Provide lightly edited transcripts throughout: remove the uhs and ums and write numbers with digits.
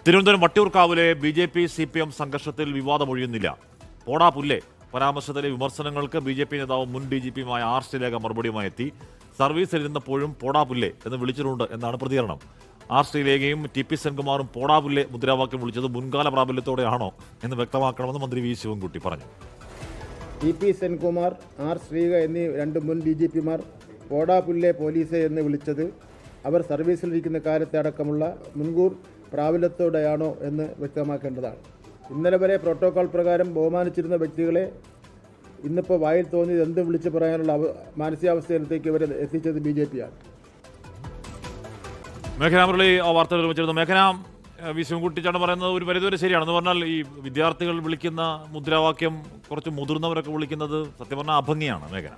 Thiruvananthapuram വട്ടിയൂർക്കാവിലെ BJP CPM സംഘർഷത്തിൽ വിവാദമൊഴിയുന്നില്ല. പോടാ പുല്ലേ പരാമർശത്തിലെ വിമർശനങ്ങൾക്ക് BJP നേതാവ് മുൻ DGPയുമായ R. ശ്രീലേഖ മറുപടിയുമായി എത്തി. സർവീസിലിരുന്നപ്പോഴും പോടാ പുല്ലേ എന്ന് വിളിച്ചിട്ടുണ്ട് എന്നാണ് പ്രതികരണം. R. ശ്രീലേഖയും TP സെൻകുമാറും പോടാ പുല്ലേ മുദ്രാവാക്യം വിളിച്ചത് മുൻകാല പ്രാബല്യത്തോടെയാണോ എന്ന് വ്യക്തമാക്കണമെന്ന് മന്ത്രി V. ശിവൻകുട്ടി പറഞ്ഞു. TP Senkumar, R. ശ്രീലേഖ എന്നീ രണ്ട് മുൻ DGPമാർ പോടാ പുല്ലേ പോലീസെ എന്ന് വിളിച്ചത് അവർ സർവീസിലിരിക്കുന്ന കാലത്തെ അടക്കമുള്ള മുൻകൂർ പ്രാബല്യത്തോടെയാണോ എന്ന് വ്യക്തമാക്കേണ്ടതാണ്. ഇന്നലെ വരെ പ്രോട്ടോകോൾ പ്രകാരം ബഹുമാനിച്ചിരുന്ന വ്യക്തികളെ ഇന്നിപ്പോൾ വായിൽ തോന്നിയത് എന്തും വിളിച്ചു പറയാനുള്ള മാനസികാവസ്ഥയിലേക്ക് ഇവരെ എത്തിച്ചത് BJP ആണ്. മേഘന മുരളി വാർത്തകൾ വെച്ചിരുന്നു. മേഘന, V. ശിവൻകുട്ടിച്ചാണ് പറയുന്നത് ഒരു പരിധിവരെ ശരിയാണെന്ന് പറഞ്ഞാൽ ഈ വിദ്യാർത്ഥികൾ വിളിക്കുന്ന മുദ്രാവാക്യം കുറച്ച് മുതിർന്നവരൊക്കെ വിളിക്കുന്നത് സത്യം പറഞ്ഞാൽ അഭംഗിയാണ്. മേഘന,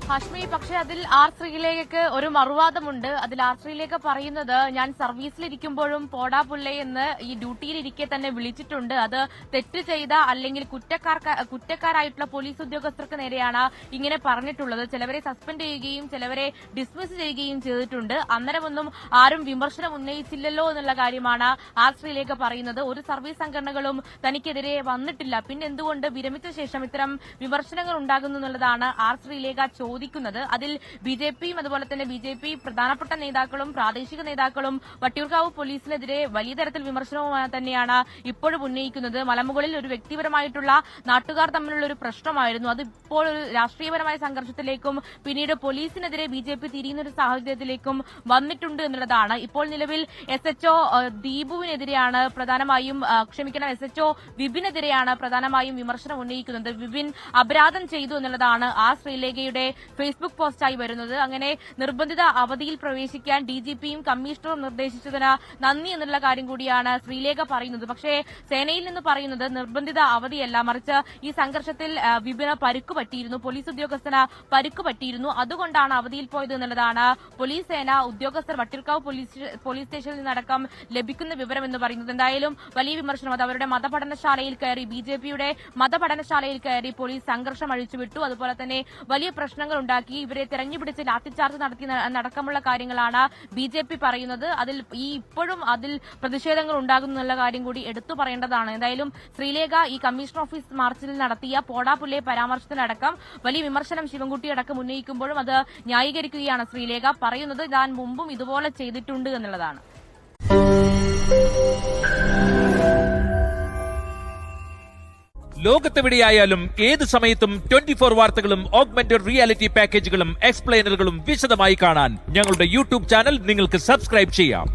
ഹാഷ്മി, പക്ഷേ അതിൽ R. ശ്രീലേഖയ്ക്ക് ഒരു മറുവാദമുണ്ട്. അതിൽ R. ശ്രീലേഖ പറയുന്നത് ഞാൻ സർവീസിലിരിക്കുമ്പോഴും പോടാ പുല്ലേ എന്ന് ഈ ഡ്യൂട്ടിയിലിരിക്കെ തന്നെ വിളിച്ചിട്ടുണ്ട്. അത് തെറ്റ് ചെയ്ത അല്ലെങ്കിൽ കുറ്റക്കാരായിട്ടുള്ള പോലീസ് ഉദ്യോഗസ്ഥർക്ക് നേരെയാണ് ഇങ്ങനെ പറഞ്ഞിട്ടുള്ളത്. ചിലവരെ സസ്പെൻഡ് ചെയ്യുകയും ചിലവരെ ഡിസ്മിസ് ചെയ്യുകയും ചെയ്തിട്ടുണ്ട്. അന്നേരമൊന്നും ആരും വിമർശനം ഉന്നയിച്ചില്ലല്ലോ എന്നുള്ള കാര്യമാണ് R. ശ്രീലേഖ പറയുന്നത്. ഒരു സർവീസ് സംഘടനകളും തനിക്കെതിരെ വന്നിട്ടില്ല. പിന്നെ എന്തുകൊണ്ട് വിരമിച്ച ശേഷം ഇത്തരം വിമർശനങ്ങൾ ഉണ്ടാകുന്നു എന്നുള്ളതാണ് R. ശ്രീലേഖ ചോദിക്കുന്നത്. അതിൽ BJPയും അതുപോലെ തന്നെ BJP പ്രധാനപ്പെട്ട നേതാക്കളും പ്രാദേശിക നേതാക്കളും വട്ടിയൂർക്കാവ് പോലീസിനെതിരെ വലിയ തരത്തിൽ വിമർശനവുമായി തന്നെയാണ് ഇപ്പോഴും ഉന്നയിക്കുന്നത്. മലമുകളിൽ ഒരു വ്യക്തിപരമായിട്ടുള്ള നാട്ടുകാർ തമ്മിലുള്ള ഒരു പ്രശ്നമായിരുന്നു. അത് ഇപ്പോൾ ഒരു രാഷ്ട്രീയപരമായ സംഘർഷത്തിലേക്കും പിന്നീട് പോലീസിനെതിരെ BJP തിരിയുന്ന ഒരു സാഹചര്യത്തിലേക്കും വന്നിട്ടുണ്ട് എന്നുള്ളതാണ്. ഇപ്പോൾ നിലവിൽ SHO ദീപുവിനെതിരെയാണ് പ്രധാനമായും SHO വിപിനെതിരെയാണ് പ്രധാനമായും വിമർശനം ഉന്നയിക്കുന്നത്. വിപിൻ അപരാധം ചെയ്തു എന്നുള്ളതാണ് R. ശ്രീലേഖയുടെ ഫേസ്ബുക്ക് പോസ്റ്റായി വരുന്നത്. അങ്ങനെ നിർബന്ധിത അവധിയിൽ പ്രവേശിക്കാൻ DGPയും കമ്മീഷണറും നിർദ്ദേശിച്ചതിന് നന്ദി എന്നുള്ള കാര്യം കൂടിയാണ് ശ്രീലേഖ പറയുന്നത്. പക്ഷേ സേനയിൽ നിന്ന് പറയുന്നത് നിർബന്ധിത അവധിയല്ല, മറിച്ച് ഈ സംഘർഷത്തിൽ വിപിന് പരുക്ക് പറ്റിയിരുന്നു, പോലീസ് ഉദ്യോഗസ്ഥന് പരുക്ക് പറ്റിയിരുന്നു, അതുകൊണ്ടാണ് അവധിയിൽ പോയത് എന്നുള്ളതാണ് പോലീസ് സേന ഉദ്യോഗസ്ഥർ വട്ടിയൂർക്കാവ് പോലീസ് സ്റ്റേഷനിൽ നിന്നടക്കം ലഭിക്കുന്ന വിവരം എന്ന് പറയുന്നത്. എന്തായാലും വലിയ വിമർശനം. അത് അവരുടെ മതപഠനശാലയിൽ കയറി BJPയുടെ മതപഠനശാലയിൽ കയറി പോലീസ് സംഘർഷം അഴിച്ചുവിട്ടു. അതുപോലെ തന്നെ വലിയ പ്രശ്നങ്ങൾ ഉണ്ടാക്കി, ഇവരെ തെരഞ്ഞുപിടിച്ച് ലാത്തിച്ചാർജ് നടത്തി അടക്കമുള്ള കാര്യങ്ങളാണ് BJP പറയുന്നത്. അതിൽ ഇപ്പോഴും അതിൽ പ്രതിഷേധങ്ങൾ ഉണ്ടാകുന്നുള്ള കാര്യം കൂടി എടുത്തു പറയേണ്ടതാണ്. എന്തായാലും ശ്രീലേഖ ഈ കമ്മീഷണർ ഓഫീസ് മാർച്ചിൽ നടത്തിയ പോടാ പുല്ലേ പരാമർശത്തിനടക്കം വലിയ വിമർശനം ശിവൻകുട്ടി അടക്കം ഉന്നയിക്കുമ്പോഴും അത് ന്യായീകരിക്കുകയാണ് ശ്രീലേഖ. പറയുന്നത് ഞാൻ മുമ്പും ഇതുപോലെ ചെയ്തിട്ടുണ്ട് എന്നുള്ളതാണ്. ലോകത്തെവിടെയായാലും ഏത് സമയത്തും 24 വാർത്തകളും ഓഗ്മെന്റഡ് റിയാലിറ്റി പാക്കേജുകളും എക്സ്പ്ലെയിനറുകളും വിശദമായി കാണാൻ ഞങ്ങളുടെ YouTube ചാനൽ നിങ്ങൾക്ക് സബ്സ്ക്രൈബ് ചെയ്യാം.